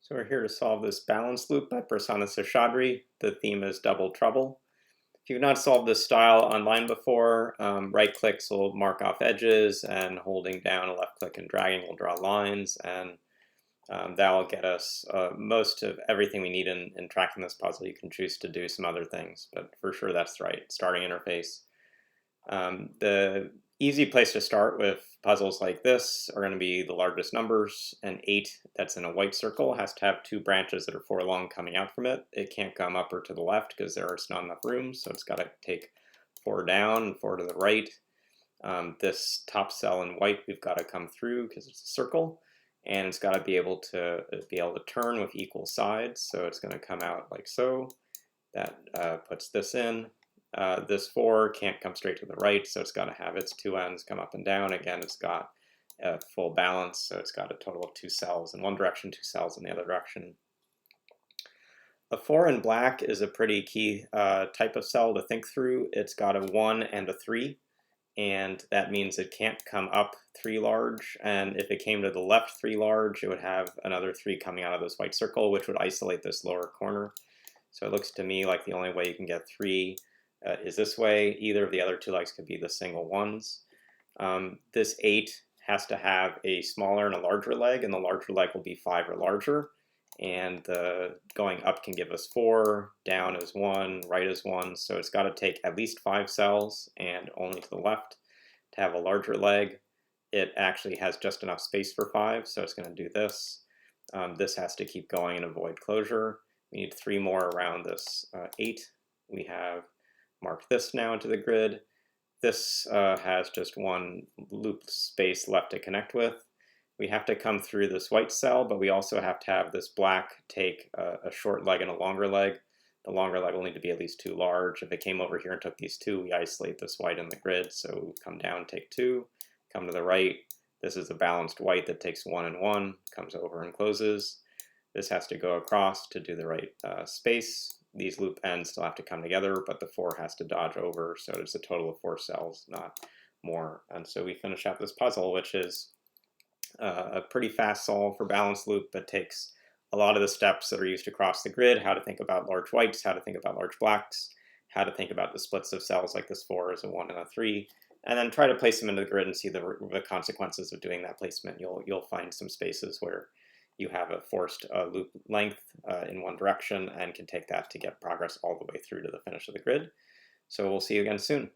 So we're here to solve this balance loop by Prasanna Seshadri. The theme is double trouble. If you've not solved this style online before, right clicks will mark off edges, and holding down a left click and dragging will draw lines, and that will get us most of everything we need in tracking this puzzle. You can choose to do some other things, but for sure that's the right starting interface. The easy place to start with puzzles like this are going to be the largest numbers. An 8 that's in a white circle has to have two branches that are 4 long coming out from it. It can't come up or to the left because there's not enough room, so it's got to take 4 down and 4 to the right. This top cell in white we've got to come through because it's a circle, and it's got to be able to turn with equal sides, so it's going to come out like so. That puts this in. This 4 can't come straight to the right, so it's got to have its two ends come up and down. Again, it's got a full balance, so it's got a total of 2 cells in one direction, 2 cells in the other direction. A 4 in black is a pretty key type of cell to think through. It's got a 1 and a 3, and that means it can't come up 3 large, and if it came to the left 3 large, it would have another 3 coming out of this white circle, which would isolate this lower corner. So it looks to me like the only way you can get 3 is this way. Either of the other 2 legs could be the single ones. This 8 has to have a smaller and a larger leg, and the larger leg will be 5 or larger. And the going up can give us 4, down is 1, right is 1. So it's got to take at least 5 cells and only to the left to have a larger leg. It actually has just enough space for 5, so it's going to do this. This has to keep going and avoid closure. We need 3 more around this 8. We have marked this now into the grid. This has just 1 loop space left to connect with. We have to come through this white cell, but we also have to have this black take a short leg and a longer leg. The longer leg will need to be at least 2 large. If it came over here and took these 2, we isolate this white in the grid. So come down, take 2, come to the right. This is a balanced white that takes 1 and 1, comes over and closes. This has to go across to do the right space. These loop ends still have to come together, but the 4 has to dodge over, so it's a total of 4 cells, not more. And so we finish out this puzzle, which is a pretty fast solve for balanced loop, but takes a lot of the steps that are used across the grid: how to think about large whites, how to think about large blacks, how to think about the splits of cells like this 4 is a 1 and a 3, and then try to place them into the grid and see the consequences of doing that placement. You'll find some spaces where you have a forced loop length in one direction and can take that to get progress all the way through to the finish of the grid. So we'll see you again soon.